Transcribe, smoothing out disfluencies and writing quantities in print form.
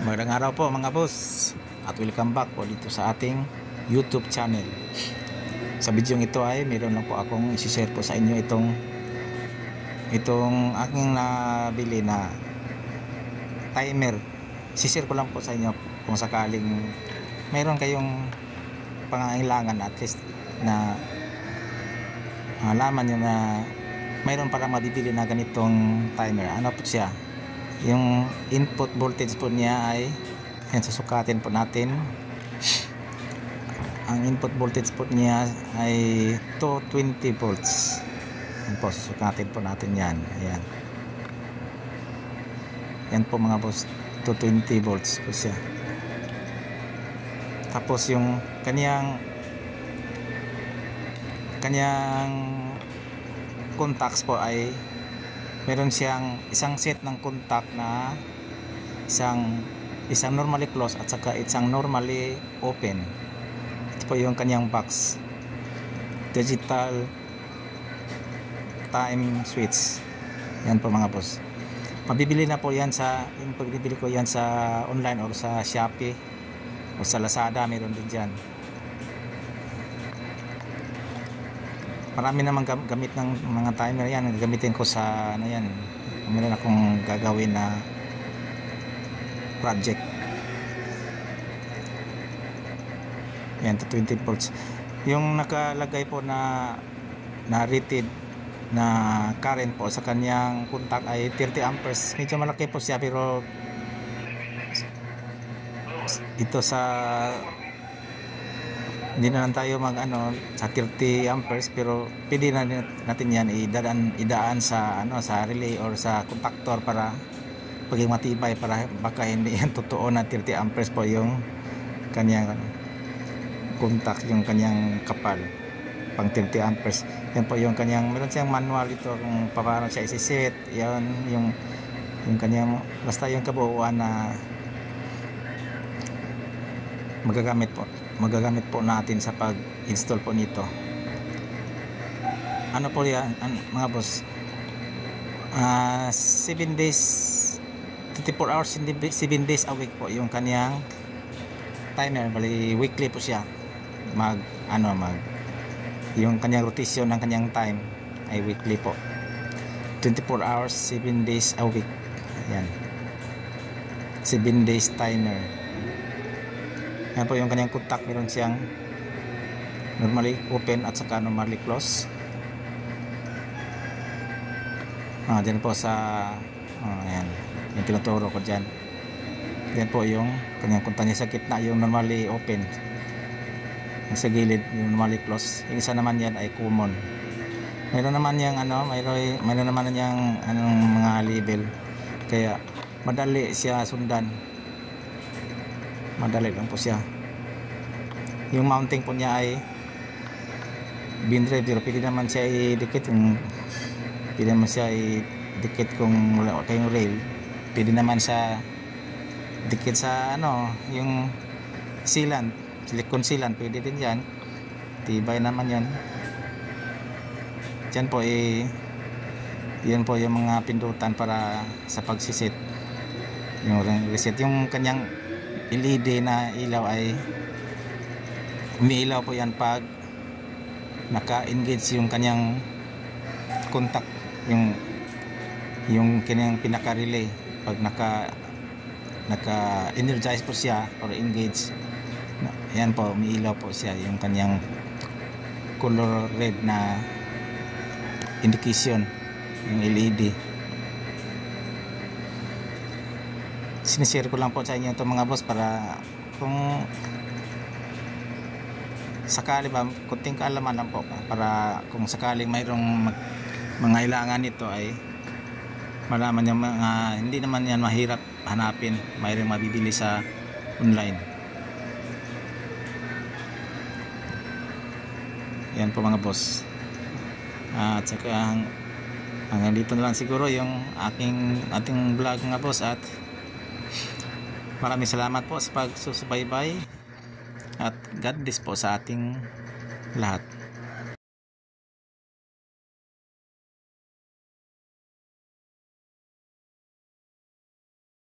Magandang araw po mga boss at welcome back po dito sa ating YouTube channel. Sa video ito ay meron lang po akong i-share po sa inyo itong aking nabili na timer. I-share ko lang po sa inyo kung sakaling meron kayong pangangailangan, at least na malaman nyo na mayroon para mabibili na ganitong timer. Ano po siya? Yung input voltage po niya ay, yan, susukatin po natin. Ang input voltage po niya ay 220 volts. Yan po, susukatin po natin yan. Ayan. Yan po mga boss, 220 volts po siya. Tapos yung kanyang contacts po ay meron siyang isang set ng contact na isang normally closed at saka isang normally open. Ito po yung kanyang box, digital time switch. Yan po mga boss, mabibili na po yan yung pagbibili ko yan sa online or sa Shopee o sa Lazada, meron din dyan. Marami namang gamit ng mga timer yan. Gagamitin ko sa ano yan. Meron akong gagawin na project. Yan, 20 volts. Yung nakalagay po na rated na current po sa kanyang contact ay 30 amperes. Medyo malaki po siya, pero ito hindi na lang tayo sa 30 amperes, pero pwede na natin yan idaan sa relay or sa contactor para paging matibay, para baka hindi yan totoo na 30 amperes po yung kanyang contact, yung kanyang kapal pang 30 amperes. Yan po yung kanyang, meron siyang manual ito kung paano siya isiset. Yan yung kanyang, basta yung kabuuan na magagamit po natin sa pag-install po nito. Ano po yan mga boss, 7 days 24 hours in 7 days a week po yung kanyang timer. Bali weekly po siya yung kanyang rotation ng kanyang time ay weekly po, 24 hours 7 days a week. Yan, 7 days timer. Yan po yung kanyang contact, meron siyang normally open at saka normally close. Dyan po sa ayan, yung tinuturo ko dyan. Yan po yung kanyang contact niya. Sa gitna yung normally open, yung sa gilid yung normally close. Yung isa naman yan ay common. Mayroon naman yung mayroon naman yung mga label, kaya madali siya sundan. Madali lang po siya. Yung mounting po niya ay bin drive, pero pwede naman siya idikit kung wala kayong rail. Pwede naman sa dikit sa yung sealant, silicone sealant, pwede din yan. Tibay naman yan. Diyan po yan po yung mga pindutan para sa pagsiset, yung reset. Yung kanyang LED na ilaw ay umiilaw po yan pag naka-engage yung kanyang contact, yung kanyang pinaka-relay. Pag naka-energize po siya or engage, yan po, umiilaw po siya yung kanyang color red na indication, yung LED. Sinishare ko lang po sa inyo ito mga boss, para kung sakali ba, kunting kaalaman lang po, para kung sakaling mayroong mga ilangan nito ay malaman yung hindi naman yan mahirap hanapin, mayroong mabibili sa online. Yan po mga boss. At saka hanggang dito na lang siguro yung ating vlog mga boss, at maraming salamat po sa pagsusubaybay, at God bless po sa ating lahat.